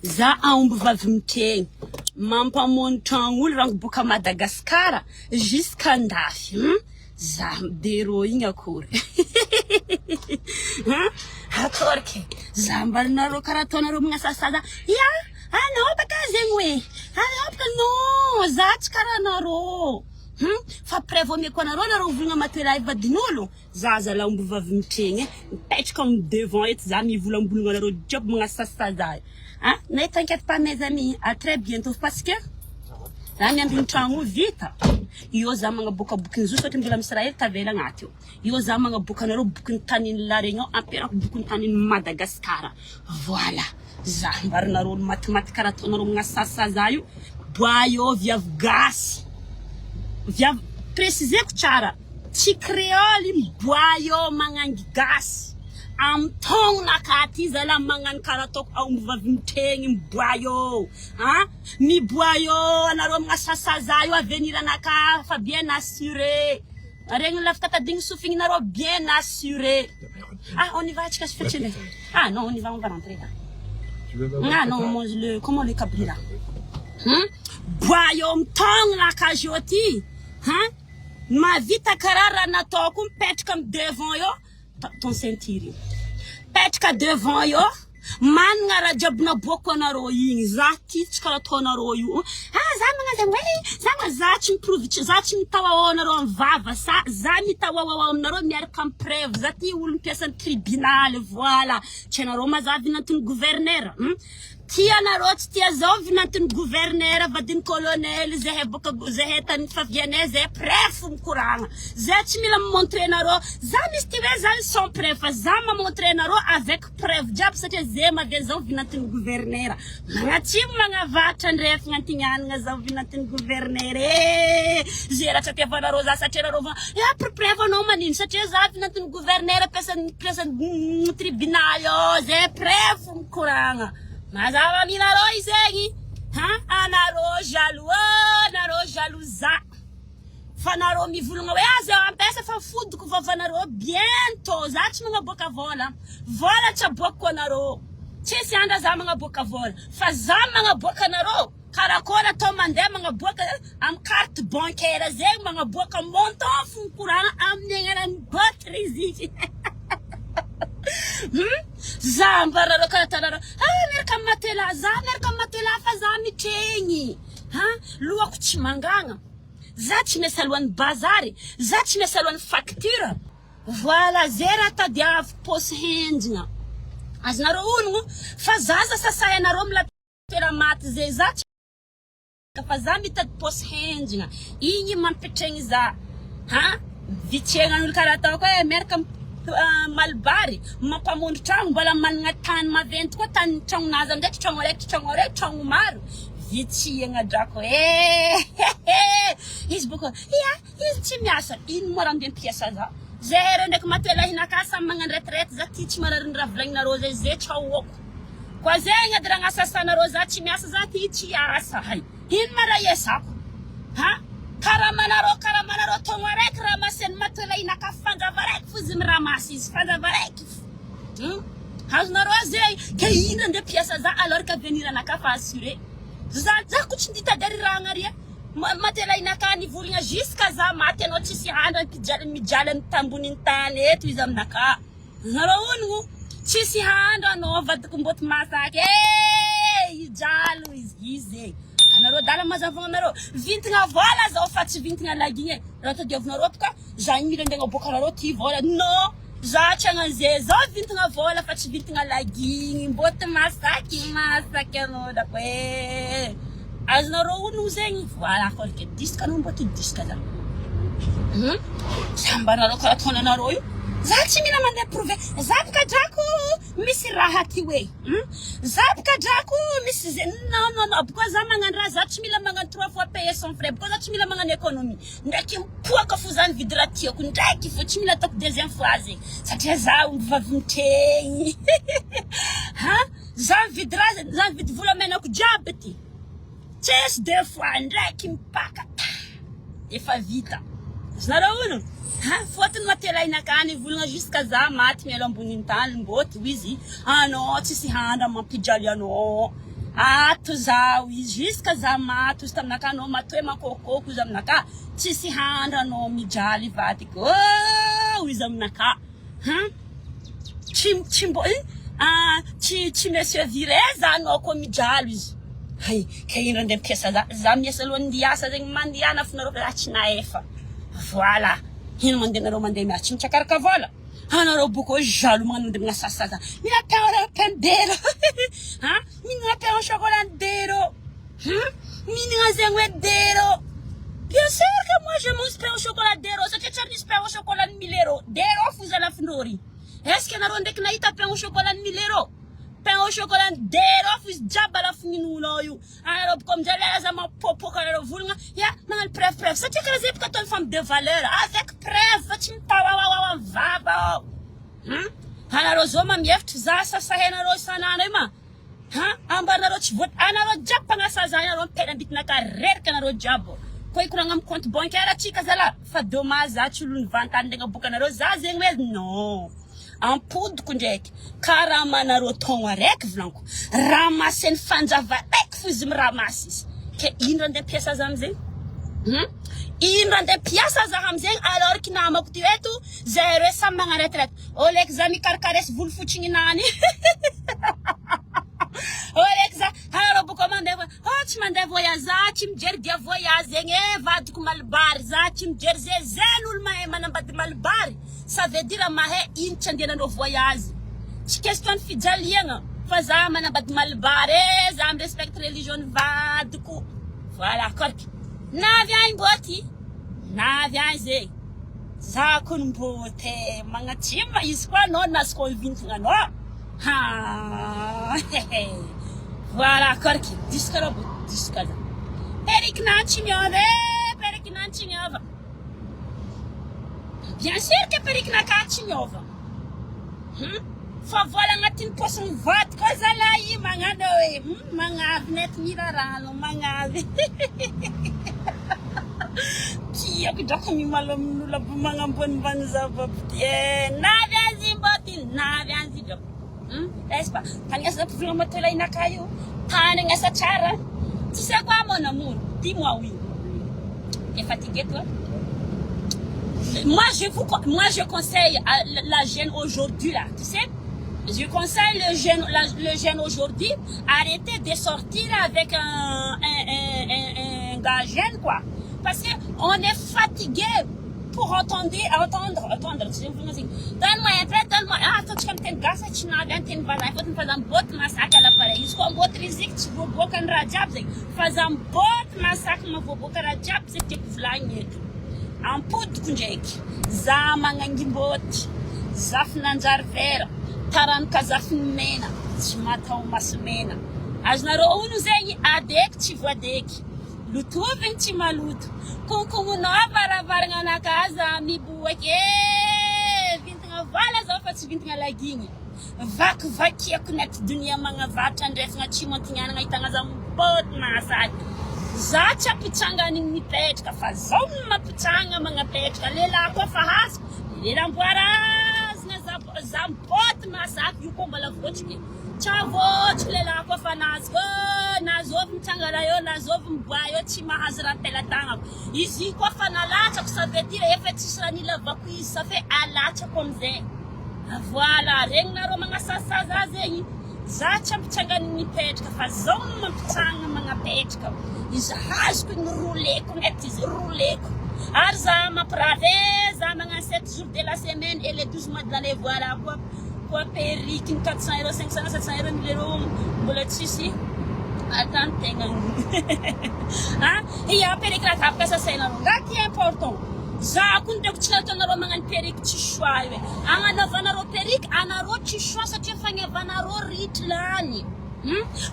za aomby vavy miteny mampamony tragno rango boka Madagasikara jusqu'à andafy za midero igny akory atorky za mbalinareo karaha ataonareo magnasasaza ya anao baka zegny hoe anao baka no za tsy karaha nareo fa prévomeko anareo volagna matela ivadin'olo za zalaomby vavy miteny mipetraka amin'ny devant eto za mivolambolagna anareo jiaby magnasasaza hein? Ne t'inquiète pas mes amis, à très bientôt parce que là n'y a une tragno vita. Io za mga boka bukin zu sotim bilam Israël tavela ngati. Io za mga boka naro bukin tanin la Réunion empire bukin tanin Madagascar. Voilà. Za mbar naro matematika rato naro nga sasa zayo. Boyo via gas. Via préciser ku tsara. Ti créole boyo mangangi gas. Am tong nakatiza la mangan karatok aomby vavy miteny miboayo miboayo anareo mga sasazayo avenir anaka fa bien assuré regny lafika tadigny sofigny nareo bien assuré on y va atsika sy fetsile non on y va rentrer là non mange le comment le cabri là boayo mitong nakajoti mavita karara nataoko mipetraka am devant yo ton ceinture petraka devant yo managna raha jiaby naboako anareo igny za ty tsy karaha ataonareo io za magnazany hoe za tsy miprovy za tsy mitahoao anareo amin'ny vava za mitahoao aminareo miaraka amin'ny preuve za ty olo mpiasan'ny tribunal voilà tsy anareo mazavy nanton'ny gouverneur tia anareo tsy tia zao vinanton'ny gouverneur vadiny colonel zahay boka zahay tany favianay zahay prefo mikoragna zahay tsy mila mimontre anareo za misy ty hoe zany sans preuve fa za mamontre anareo avec preuve jiaby satria zay mavia zao vinanton'ny gouverneur magnatsimo magnavatra ndrefagna antignagnana zao vinanton'ny gouverneur zay raha tsy atiavanareo za satria anareo preuve anao manino satria za vinanton'ny gouverneur piasan'ny tribunal yo zahay prefo mikoragna mazava minareo izegny anareo jaloux fa nareo mivolagna hoe zay ampesa fa fodiko vavanareo bientôt za tsy magnaboaka vola tsy aboako anareo tsisy andra za magnaboaka vola fa za magnaboaka anareo karakory atao mandeha magnaboaka am carte bancaire zegny magnaboaka montant fo mikoragna amin'ny agnarany batterie za mbarareo karatanareo miaraka matela za miaraka matela fa za mitregny lohako tsy mangagna za tsy miasa alohan'ny bazary za tsy miasa alohan'ny facture voilà zay raha tadiaviko posy hendrina azonareo onogno fa zaza sasay anareo milatera maty zay za tsy fa za mitady posy hendrina igny mampitregny za vitsegnan'olo karaha ataoko hoe miaraka malbary mampamondry tragno mbola managna tany maventy koa tany tragnonazy ndraiky tragno araiky tragno maro vitsiagna drako izy boko izy tsy miasa ino moa raha mpiasa za zay reo ndraiky matela hinaka samy magnano retraite za ty tsy marariny raha volagninareo zay tsy hahoako koa zegny ady raha gnasasanareo za tsy miasa za ty tsy asa ino ma raha iasako karamanareo togno araiky raha maseny matela hinaka fanjava araiky fo izy miramasa izy fanjava araiky azonareo zegny ke ino nde piasa za alors ka venir anaka fa assuré za ko tsy nditadary raha agnaria matela hinaka nivolagna jusqu'à za maty anao tsisy handra mijaly amin'ny tamboniny tany eto izy aminaka nareo onogno tsisy handra anao vadiko mboty masaky ijalo izy zegny anareo dala mazavagna anareo vintigna vola zao fa tsy vintigna lagigny raha tadiavinareo boka za mila ndegna boka anareo ty vola non za tsy agnan'zay zao vintigna vola fa tsy vintigna lagigny mboty masaky anao dako azonareo onogno zegny voilà kolike disque anao mboty disque za sambanareo karaha ataonanareo io za tsy mila mandeha prouver za baka drako misy raha ty hoe za baka drako misy non boko za magnano raha za tsy mila magnano 3 fois payer son frais boko za tsy mila magnano économie ndraiky mipoaka fo zany vidy raha tiako ndraiky fo tsy mila ataoko deuxième fois zegny satria za omby vavy mitregny za mividy raha za mividy volamenako jiaby ty tsisy 2 fois ndraiky mipaka efa vita zareo ono fotony matela hinakany volagna jusqu'à za maty miala amboniny tany mboty izy anao tsisy handra mampijaly anao ato zaho izy jusqu'à za mato izy taminaka anao matoe makokoko izy aminaka tsisy handranao mijaly vadiko izy aminaka tsy mbo tsy monsieur viré za anao ko mijaly izy hay ka ino andeha mpiasa za miasa alohan'ny ndiasa zegny mandeha na finareo tsy na efa voilà ino mandeha miasa mitsakaraka vola anareo boko jaloux magnano ndemina sasasa mina pain d'ero mina pain au chocolat d'ero mina zegny d'ero bien sûr que moi je mange pain au chocolat d'ero satria tsy misy pain au chocolat de 1000 euros d'ero fouza la finori est-ce que anareo ndraiky nahita pain au chocolat de 1000 euros pain au chocolat d'ero fouza jaba la fininolo io anareo boko amizay laza mapopoka anareo volagna ya nagnano preuve satria karaha zay boko atao femme de valeur avec preuve fa tsy mitawawawa vava anareo zao mamihevitra za sasahenareo isan'andro ma ambanareo tsy voat anareo jiaby mpagnasa za anareo mitena ambitinaka reraka anareo jiaby ko ikoragna amin'ny compte bancaire atsika zala fa dommage za tsy olony vantany ndegna boka anareo za zegny hoe non ampodiko ndraiky karaha manareo taogno araiky volaniko ramaseny fanjava raiky fo izy miramasy izy ke ino andeha mpiasa za amizegny ino andeha mpiasa za amizegny alors que namako ty eto zay reo samy magnaretraite oleky za mikarikaresy volo fotsiny nany oleky za anareo boko mandeha tsy mandeha voyage za tsy mijery dia voyage zegny vadiko malibary za tsy mijery zay olo mahay manambady malibary ça veut dire mahay ino tsy andehanandreo voyage tsy question fijaliagna fa za manambady malibary za mirespecte religion vadiko voilà korky navy any mboty navy any zegny za kono mbote magnatsima izy koa anao nasiko mivintagna anao voilà korky disque robo disque za perikinany tsy miova perikinany tsy miova bien sûr que perikinaka tsy miova fa vola agnatin'ny posiny vadiko zalahy magnano hoe magnavy nety mirarano magnavy tiako drako mimalamin'olo aby magnambonimbany zavaboty navy azy mboty navy azy drako est-ce pas taniasa za mpivolagna matoela inaka io tany agnasa tsara tu sais quoi mon amour dis-moi oui t'es fatigué toi moi je conseille à la jeune aujourd'hui là tu sais je conseille le jeune aujourd'hui arrêtez de sortir avec un gars jeune quoi parce que on est fatigué pour entendre donne-moi un peu donne-moi toi tu comme gasa tu n'as rien t'es pas faut te faire un bot massacre à l'appareil ce qu'on bot rizik tu veux bokan rajab faz un bot massacre ma vou bokan rajab c'est que vlagne en poudre kunjeki za mangangimbot zaf nanjar vera taran kazafin mena tsy matao masmena azonareo olo zegny adeky tsy voadeky lutovigny tsy maloto konkongonao varavaragna anakaza miboaky vintagna vola zao fa tsy vintagna lagigny vakivakiako naty dunia magnavatra andresagna tsy mantignianagna hitagna za miboty mahasaky za tsy apitsanga an'igny mipetraka fa zao mapitsanga magnapetraka lehilahy koa fa hasiko lelamboarazina za miboty mahasaky io koa mbola voatriky tsavoatriky lehilahy koa fa naziko nazovy mitsangala eo nazovy miboa eo tsy mahazo raha pelatagnako izy koa fa nalatsako ça veut dire efa tsisy raha nilavako izy ça fait alatsako amizay voilà regny nareo magnasasa za zegny za tsy ampitsangany mipetraka fa zao mampitsanga magnapetraka izy hazoko igny roleko nety izy roleko ary za mampirave za magnano 7 jours de la semaine et les 12 mois de l'année voilà quoi perrique 400 euros 500 700 euros 1000 euros mbola tsisy atantegna iya perrique la tapaka sasainareo ngaty important za koa ndeko tsy nataonareo magnano perrique tsy choix hoe agnanaovanareo perrique anareo tsy choix satria fagnavanareo ritry lany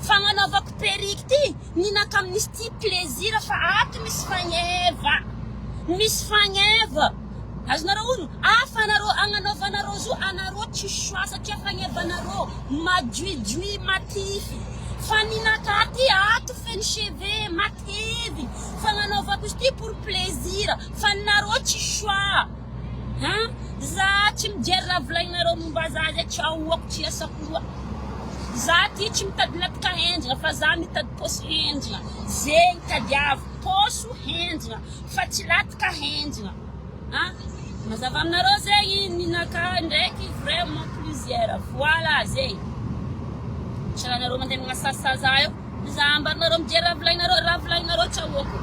fagnanaovako perrique ty ninaka amin'izy ty plaisir fa ato misy fagneva azonareo olo afanareo agnanaovanareo zo anareo tsy choix satria fagnavanareo maduidui matify fa ninaka ty ato feny cheveux matevy fagnanaovako izy ty pour plaisir fa nareo tsy choix za tsy mijery raha volagninareo momba za zay tsy ahoako tsy asako loa za ty tsy mitady latika hendrina fa za mitady poso hendrina zegny tadiavo poso hendrina fa tsy latika hendrina mazava aminareo zegny ninaka ndraiky vraiment plusieurs voilà zegny saranareo mandeha magnasasaza io za ambarinareo mijery raha volagninareo tsahoako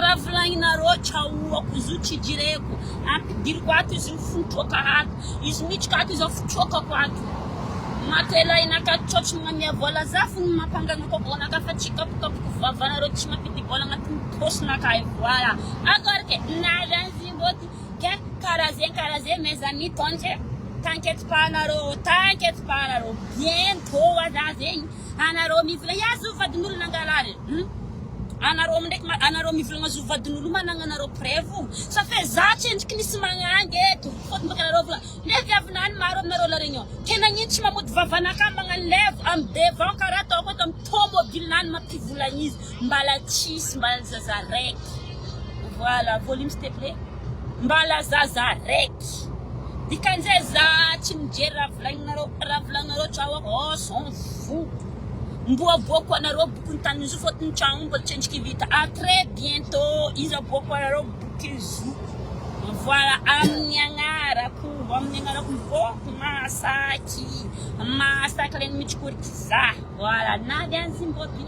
raha volagninareo tsahoako izy io tsy jireko ampidiriko ato izy io fontroaka ato izy mitrika ato izy fotroakako ato matela inaka tsotry magnamia vola za fony mampanganako vonaka fa tsy kapokapoko vavanareo tsy mampidi vola agnatin'ny posonaka io voilà agora ke nalanzimboty ke karazegny mes amis tonje t'inquiète pas anareo bientôt aza zegny anareo mivola yazo vadin'olona angalary anareo mivolagna zo vadin'olo managna anareo preuve ça fait za tsendriky nisy magnangy eto fôtony baka anareo vola le viavinany maro aminareo la réunion ke nagnino tsy mamody vavanaka magnano levo amy devant karaha ataoko eto amy tomobilinany mampivolagna izy mbala tsisy mbala zaza raiky voilà volume s'il te plaît mbala zaza raiky dikan'izay za tsy mijery raha volagninareo tsahoako s'en fout mboaboako anareo boky ny tany izy io fôtony tragno mbola tsendriky vita très bientôt izy aboako anareo boky izy io voilà amin'ny agnarako boky masaky leny mitrikoriky za voilà nady anzimboty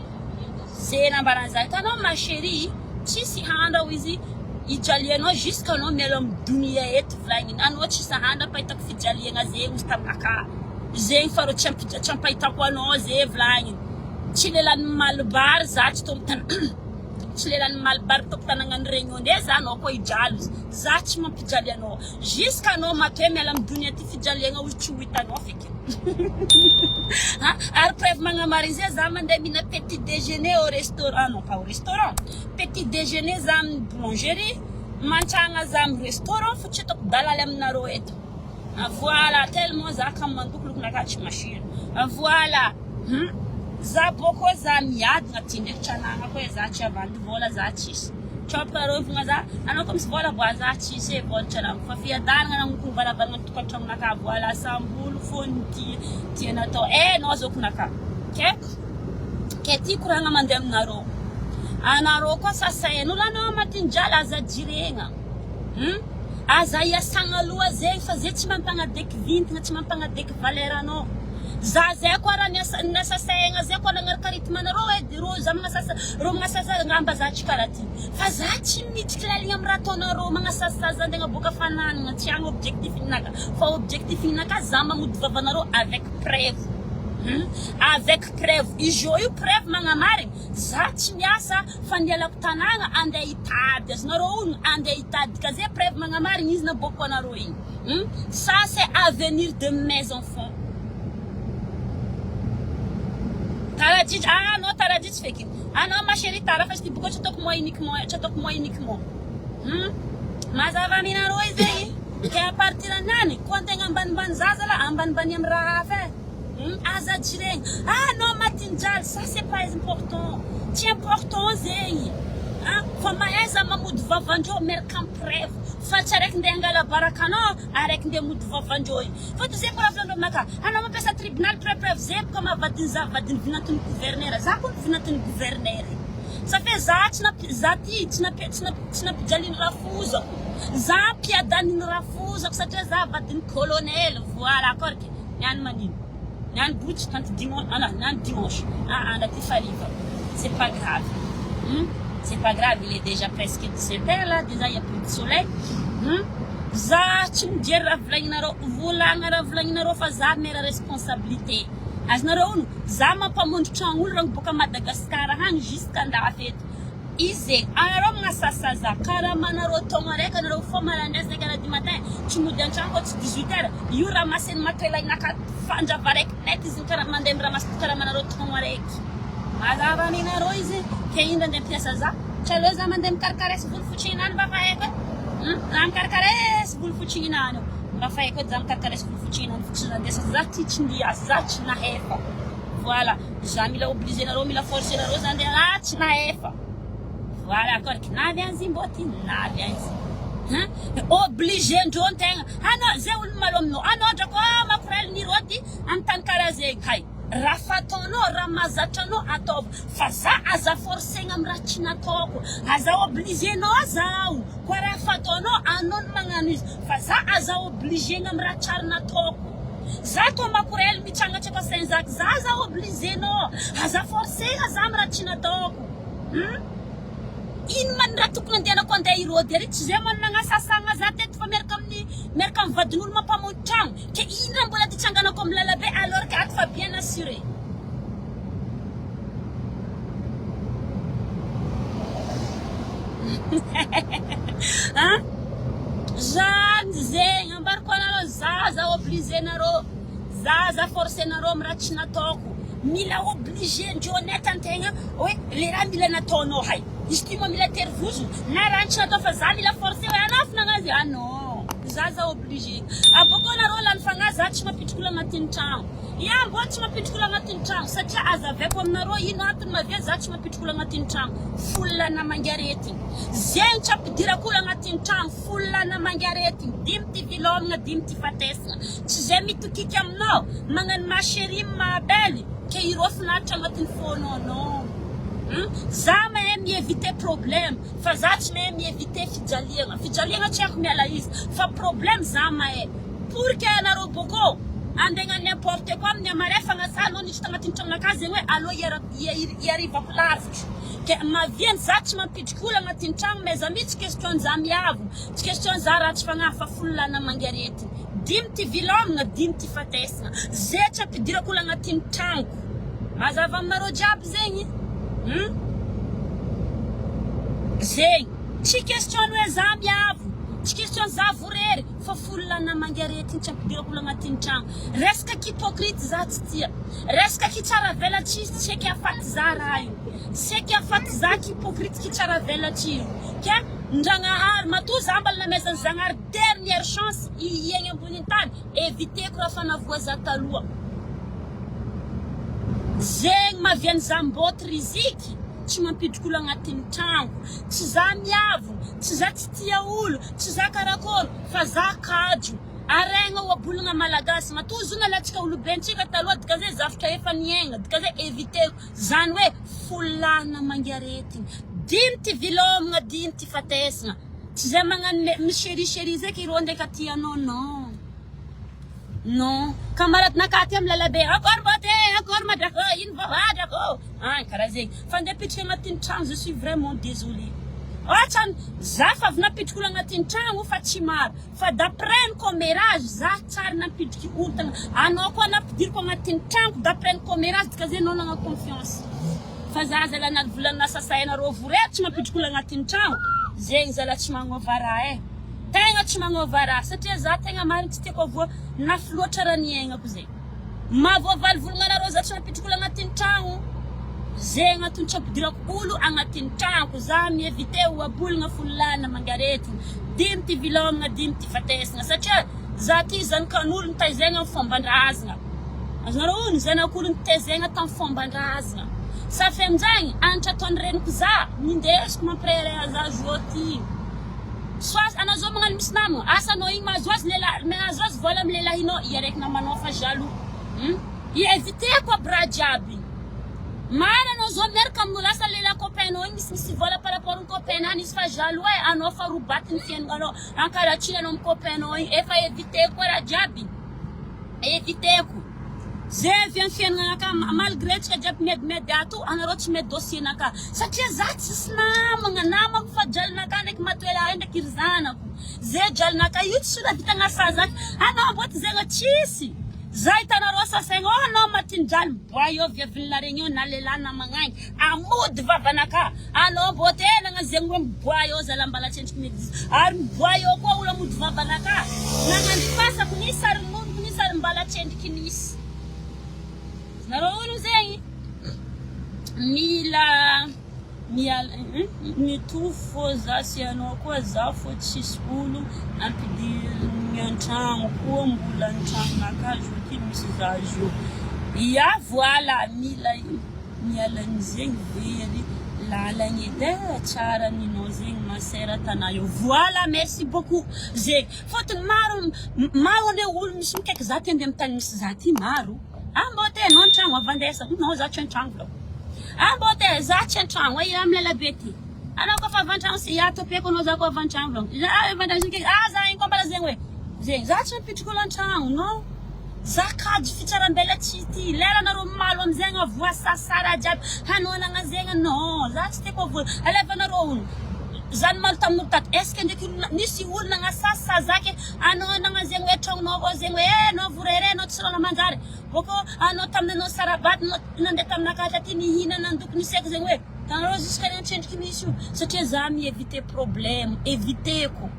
zay nambarana za hitanao ma chérie tsisy handrao izy ijalianao jusqu'anao miala amy dunia eto volagniny anao tsisy handra pahitako fijaliagna zegny izy taminaka zegny fa rô tsy ampahitako anao zay volagniny tsy lelan'ny malibary za tsy tsy lelan'ny malibary toko tanagnany réunion ndey za anao koa ijaly za tsy mampijaly anao jusqu'anao matoe miala amy dunia ty fijaliagna ozy tsy ho hitanao feky ary preuve magnamariny zay za mandeha mihina petit déjeuner au restaurant non pas au restaurant petit déjeuner za amin'ny boulangerie mantsagna za amy restaurant fo tsy ataoko dalaly aminareo eto voilà tellement za ka mandokolokonaka tsy masiro voilà za boko za miadina ty ndraiky tranagna koa za tsy avandy vola za tsisy tsapareo fogna za anao ko misy vola boa za tsisy e vola tranagna fa fiadanagna nagnokony varavaragna tokantragnonaka voilà sambolo fony ty natao nao zokonaka ke ty koragna mandeha aminareo anareo koa sasain'olo anao amatindrala aza jiregna aza iasagna aloha zegny fa zay tsy mampagnadeky vintagna tsy mampagnadeky valeur anao za zay koa raha niasasagna zay koa nagnaraka rythme anareo edy rô za magnasasa ngamba za tsy karaha ty fa za tsy mitriky laligna amy raha ataonareo magnasasa za ndegna boka fananagna tsy agny objectif inaka fa objectif inaka za mamody vavanareo avec preuve avec preuve izy io preuve magnamarigny za tsy miasa fa nialako tanagna andeha hitady azonareo ono andeha hitady ka zay preuve magnamarigny izy naboko anareo igny ça c'est avenir de mes enfants taraditry non taraditry feky anao ma chérie tara fa tsy ty boka tsy ataoko moi uniquement mazava aminareo izy zegny ke à partir anany koa antegna ambanimbany zaza la ambanimbany amy raha hafa aza jiregny non matindraly ça c'est pas important tsy important zegny fa mahaiza mamody vavandreo miaraka amy preuve fa tsy araiky ndeha angala baraka anao araiky ndeha mody vavandreo igny fôto zay koa ravolandreo maka anao mampiasa tribunal preuve zay boka mahavadiny za vadiny vinatiny gouverneur za koa vinatiny gouverneur ça fait za ty tsy nampijaliny rafozako za mpiadaniny rafozako satria za vadiny colonel voilà korky niany manino niany botsy niany dimanche la ty fariva c'est pas grave c'est pas grave, il est déjà presque 17h là, déjà il y a plus de soleil. Za tsy mijery raha volagninareo volagna raha volagninareo fa za mera responsabilité azonareo ono za mampamondro tragnolo raha boka Madagasikara hany jusqu'à andafy eto izy anareo magnasasa za karaha manareo taogno araiky anareo fo malandrasy karaha du matin tsy mody an-tragno koa tsy 18h io raha masiny matrelainaka fandrava araiky net izy karaha mandeha raha masiny karaha manareo taogno araiky mazava aminareo izy ke indra andeha ampiasa za tsy aleo za mandeha mikarakaresy volo fotsignany mba fahaiko za mikarakaresy volo fotsignany mba fahaiko za mikarakaresy volo fotsignany fotsignandesa za ty tsy ndiasa za tsy nahefa voilà za mila obligé nareo mila forcer nareo za andeha tsy nahefa voilà korky navy anzy mbô ty navy anzy obligé ndrontegna anao zay olo malomino anao drako makorali ni rody antany karaha zegny hay raha fataonao raha mazatranao ataova fa za aza forcegna amin'ny raha tsy nataoko aza obligenao zaho koa raha fataonao anao no magnano izy fa za aza obligena amin'ny raha tsara nataoko za to makorali mitsangatry fa sain zaka za obligenao aza forcegna za amin'ny raha tsy nataoko ino man raha tokony andehanako andeha irody ary tsy zay man nagnasasagna za teto fa miaraka amin'ny vadin'olo mampamonjy tragno ke ino raha mbola titsanganako amin'ny lalabe alors que ato fa bien assuré zany zegny ambariko anareo za obligenareo za forcenareo amin'ny raha tsy nataoko mila obligé ndreo honnête antegna hoe le raha mila nataonao hay izy ty moa mila tervozo na raha tsy natao fa za mila forcé hoe anafina azy non za obligé aboko anareo lany fagnahy za tsy mapitrikolo agnatin'ny tragno ia mbô tsy mapitrikolo agnatin'ny tragno satria azaveko aminareo ino antony mavia za tsy mapitrikolo agnatin'ny tragno folana mangaretigny zegny tsy ampidirako olo agnatin'ny tragno folana mangaretigny dimy ty vilomagna dimy ty fatesagna tsy zay mitokika aminao magnano machéri mabely ke ireo finaritra agnatin'ny fonao non za mahay mieviter problème fa za tsy mahay mieviter fijaliagna tsy haiko miala izy fa problème za mahay pour que anareo boko andegna n'importe quoi amin'ny amarefagna sa anao nisy tagnatin'ny tragnonakahy zegny hoe alo iarivako lavitra ke maviany za tsy mampitriky olo agnatin'ny tragno mais zami tsy question za miavo tsy question za ratsy fagnahy fa folana mangarety dimy ty vilomagna dimy ty fatesagna zay tsy ampidirako olo agnatin'ny tragnoko mazava aminareo jiaby zegny zegny tsy question hoe za miavo tsy question za vorery fa folana mangarety tsy ampidirako olo agnatin'ny tragno resaka hypocrite za tsy tia resaka tsara velatsy izy tsy eky afaty za raha io tsy eky afaty za hypocrite tsara velatsy io ke ndragnahary matoa za mbala namezany zagnahary dernière chance iegny ambonin'ny tany eviteko raha fanavoa za taloha zegny maviany za mboty riziky tsy mampidriky olo agnatin'ny tragno tsy za miavo tsy za tsy tia olo tsy za karakory fa za kajo aregna oabolagna malagasy matoa zona latsika olobentsika taloha dika zay zavatra efa niaigna dika zay eviteko zany hoe folana mangaretigny dimy ty vilomagna dimy ty fatesagna tsy zay magnano michérichéri zay ke ireo ndraika tianao non camarade nakaty amin'ny lalabe akory mbote akory madrako ino vavadrako karaha zegny fa ndeha pitrika agnatin'ny tragno je suis vraiment désolé ohatrany za fa avy napitriky olo agnatin'ny tragno fa tsy maro fa d'après ny commérage za tsara napitriky olo tagna anao koa nampidiriko agnatin'ny tragno d'après ny commérage dika zay anao nagna confiance fa za zala navolanina sasainareo vorery tsy mapitriky olo agnatin'ny tragno zegny zala tsy magnova raha tegna tsy magnova raha satria za tegna mariny tsy tiako avoa nafy loatra raha niaignako zay mavoavaly volagna anareo za tsy mapitriky olo agnatin'ny tragno zegny antony tsy ampidirako olo agnatin'ny tragnoko za mievite oabolagna folana mangaretigny dimy ty vilomagna dimy ty fatesagna satria za ty zanakan'olo nitaizegna amin'ny fomban-drazagna azonareo ony zanak'olo nitaizegna tamin'ny fomban-drazagna safy aminjagny anatra ataony reniko za mindesiko mampirerea za zoty soit anao zao magnano misy namagna asanao igny mahazo azy vola amin'ny lelahinao iaraiky namanao fa jaloux ieviteko aby raha jiaby mana anao zao miaraka amin'olo asa lela copainao igny misy vola par rapport amin'ny copainany izy fa jaloux e anao fa robatiny fiaignanao ankaratriny anao amin'ny copainao igny efa eviteko raha jiaby eviteko zay vy amin'ny fiaignanaka malgré tsika jiaby medimedy ato anareo tsy mety dossiernaka satria za tsisy namagna fa jalinaka ndraiky matoela ndraiky iry zanako zay jalinaka io tsy soda vita gnasa zaka anao mboty zegny tsisy za hitanareo sasaigna anao matiny jaly boy io viavilina regny io na lehilahy na magnaigny amody vavanaka anao mboty nagnano zegny hoe miboy io zala mbala tsendriky mety ary miboy io koa olo amody vavanaka nagnano fasako nisy sary nonoko nisy sary mbala tsendriky nisy nareo olo zegny mila mitofo fô za sy anao koa za fô tsisy olo ampidirigny an-tragno koa mbola an-tragnonaka zoky misy za zo ia voilà mila mialan'zegny very lalagny edy tsara ninao zegny masera tana io. Voilà, merci beaucoup zegny. Fôtony maro ane olo misy mikaiky za ty andeha amin'ny tany misy za ty maro. Mbô te anao an-tragno avandesa. Non, za tsy an-tragno vao. Mbô te za tsy an-tragno ay amin'ny lalabe ty. Anao koa fa avan-tragno sy atopeko anao za koa avan-tragno vao. Za iny koa mbala zegny hoe. Zegny za tsy mipitriko an-tragno, non. Za kady fitsarambela tsy ty. Lera nareo malo amizay avoa sasara jiaby. Hanao zegny non. Za tsy teko avoa. Aleva nareo olo. Zany malo tamin'olo tato. Est-ce que ndraiky nisy olo nagnasasa zake anao zegny hoe tragnonao avao zegny hoe anao vorere anao tsy rano manjary. Boko anao taminanao sarabaty nandeha taminaka taty nihina nandoko niseko zegny hoe tanareo jusqu'à nitsendriky misy io satria za mi-éviter problème, éviteko.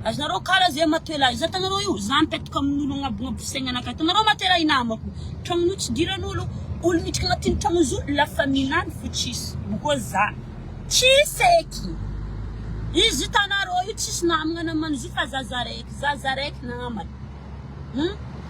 Azonareo kara zay matoela za tanareo io za mipetaka amin'olo agnabognaby fisaigna anaka. Tanareo matoela inamako. Tragnon'io tsy diran'olo olo miditra agnatin'ny tragno zo la famille fo tsisy. Boko za tsisy eky. Izy tanareo io tsisy namagna namany zo fa zaza raiky namany.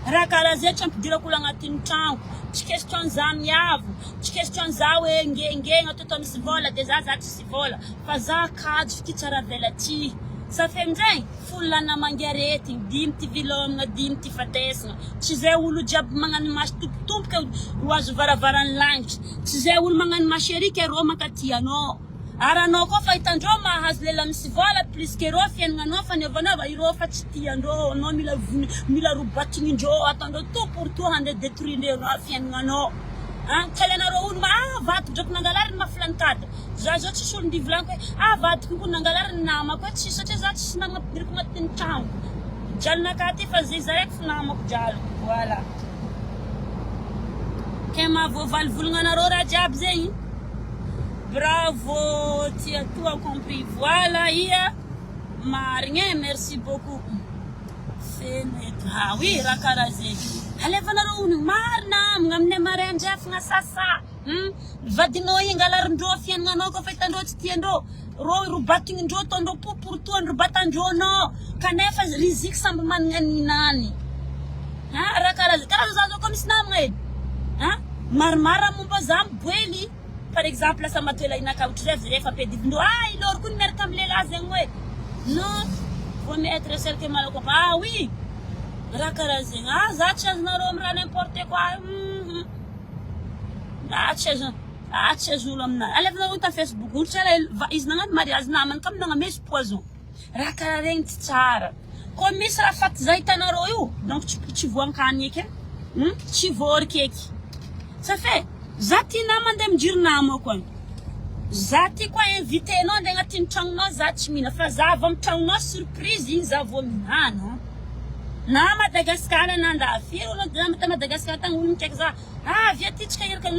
Raha karaha zay tsy ampidirako olo agnatin'ny tragno. Tsy question za miavo, tsy question za hoe ngengena toto misy vola de za tsisy vola. Fa za kady fititsara vela ty. Sa fe amin'izay folo lana mangarety, 10 ty vilomagna, 10 ty fatesagna. Tsy zay olo jiaby magnano masy tompotompoka ho azo varavarany langitra. Tsy zay olo magnano masherika rô makaty anao. Ary anao koa fa hitandreo mahazo lela misy vola plus que rô fiaignanao fa niovanao irô fa tsy tiandreo. Anao mila robatignin-dreo ataondreo tout pour tout handeha détruire fiaignanao. Kalenareo olo vato drako nangalariny maflanikata. Za zao tsisy olo ndivolaniko hoe vadiko ko nangalariny namako hoe tsy satria za tsisy namako ampidiriko agnatin'ny tragno. Jalonaka ty fa zay za raiky fa namako jalo. Voilà. Ke mahavoavalvolagna anareo raha jiaby zegny. Bravo, tu as tout compris. Voilà, ia marigné, merci beaucoup. Ah oui, rakaraze. Aleva nareo olo marina amin'ay marandrafagna sasa. Vadinao ingalarindreo fiaignanao koa fa hitandreo tsy tiandreo. Rô robatignin-dreo ataondreo pour tout robatandreo nao. Kanefa riziky samby manana ninany. Rakaraze. Karaha za zao koa misy namagna edy. Maromaro momba za miboely. Par exemple, la samatoela inaka utref fa pedivindro ilor kun merka amlela zegny hoe non faut mettre celle que mal comprend. Oui rakara zegny za tsy azonareo amiraha n'importe quoi. Tsy azolo amina alevanareo ta Facebook olo tsy izy nagnaty mariage namany ka minagna misy poison raha karaha regny tsy tsara. Koa misy raha faty za hitanareo io donc tsy voankany eky tsy voariky eky ça fait za ty namande mijiry namako agny. Za ty koa invité anao andeha agnatin'ny tragnonao za tsy mihina fa za avy amin'ny tragnonao surprise igny za vao mihinana. Na Madagasikara na andafiry olo ta Madagasikara tagny olo mikaiky za avy aty tsika iraka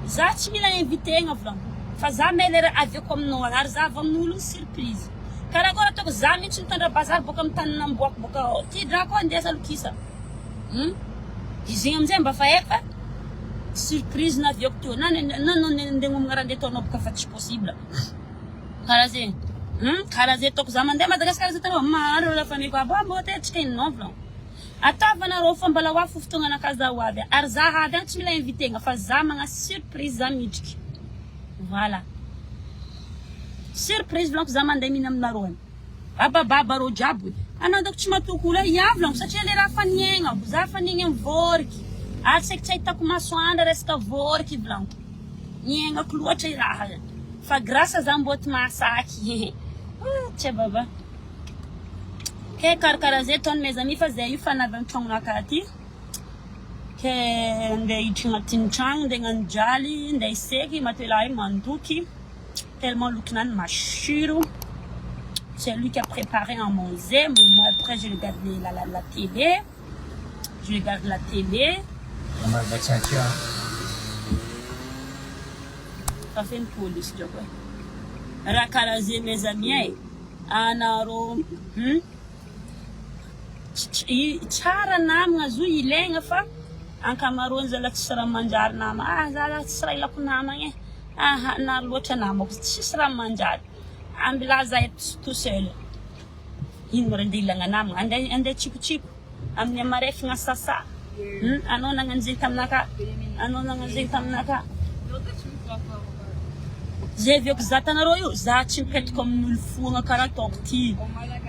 za tsy mila invité agna volagno fa za melera aviako aminao ary za avy amin'olo surprise. Karakôry ataoko za mihitsy mitondra bazary boka amin'ny tany namboako boka ty drako andesa lokisa. Izy amizay mba fa efa surprise na vioko teo na ndengomagna raha ndeha ataonao boka fa tsy possible. Karaha zegny. Karaha zay ataoko za mandeha Madagasikara za tanao maro la famille ko mbô te tsika inao volagno. Ataovanareo fa mbala hoafy fotoagna anakahy za hoavy ary za avy tsy mila invité-gna fa za magna surprise za midriky. Voilà. Surprise volagno za mandeha mihina aminareo agny. Babababa rô jiaby. Anao doko tsy matoko olo ia volagno satria le raha faniegna za faniegna mivôriky. Ary seky tsy ahitako masoandra resaka vôriky volagno. Niegnako loatra i raha. Fa grâce za mbô ty mahasaky. Tsia baba. Ke karakara zay taony mes amis fa zay io fa navy amin'ny tragnonaka aty. Ke andeha hiditra agnatin'ny tragno andeha hagnano jaly andeha hiseky matoela igny mandoky. Tellement lokinany masiro. C'est lui qui a préparé à manger. Moi après je regarde la télé. Je regarde la télé. Ça fait une police, je crois. Rakaraze mes amis, anaro, tsara namagna zo ilaigna fa ankamaroany zala tsisy raha manjary nama. Zala tsisy raha ilako namagna na loatra namako tsisy raha manjary. Ambila za tout seul. Ino mo randeha ilagna namagna andeha tsikotsiko amin'ny amarefagna sasa. Anao nagnano zegny taminaka. Anao nagnano zegny taminaka. Zay viako zatanareo io, za tsy mipetraka amin'olo fogna karaha ataoko ty.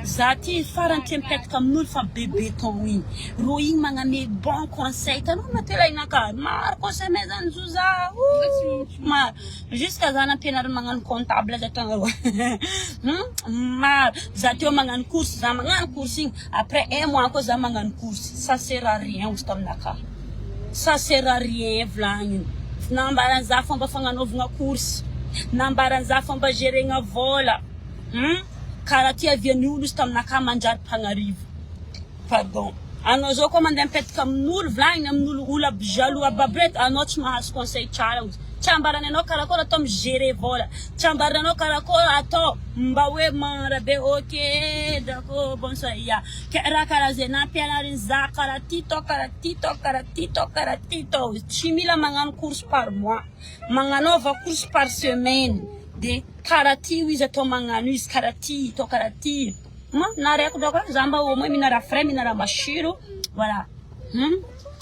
Za ty farany tia mipetraka amin'olo fa bebe ton igny. Ro igny magname bon conseil. Tanao matelainaka, maro conseil mezany zoza. Maro. Jusqu'à za nampianariny magnano comptable za tanareo. Maro. Za teo magnano course, za magnano course igny. Après 1 mois koa za magnano course. Ça sert à rien ozy taminaka. Ça sert à rien volagniny. Nambaran za fomba fagnanovagna course. Nambaran za fomba gerena vola. Karaha ty avian'ny olo izy taminaka manjary mpagnarivo. Pardon. Anao zao koa mandeha mipetraka amin'olo volagniny amin'olo olo aby jaloux aby reto, anao tsy mahazo conseil tsara ozy. Tsy ambarany anao karakory atao migérer vola. Tsy ambarany anao karakory atao mba hoe marabe ok d'accord bon ça ya. Raha karaha zay nampianarin za karaha ty tô karaha ty tô karaha ty tô karaha ty tô. Tsy mila magnano course par mois. Magnanova course par semaine. De karaha ty izy atao magnano izy karaha ty tô karaha ty. Na reko doko za mba au moins minara frais minara mashiro. Voilà.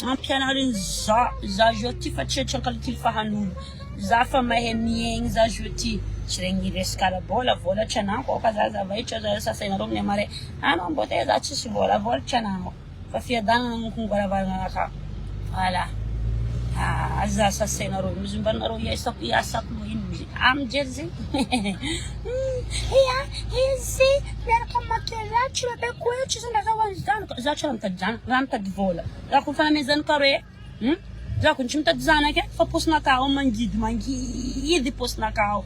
Ampianarin za joti fa tsy ankalitily fahan'olo. Za fa mahay miaigny za joti. Tsy regny resaka bola vola tsy anako ka za vaitra za sasainareo amin'ny amare. Anao mbote za tsisy vola tsy anako. Fa fiadanana ngongoravarana ka. Voilà. Za sasainareo mizombanareo iasako ino amjery zay. Izy miaraka makiazy be koe tsy zanazao zanaka za tsy mitady zanaka za mitady vola za ko fa namezany kare za ko tsy mitady zanaka fa posina kao mangidy posina kao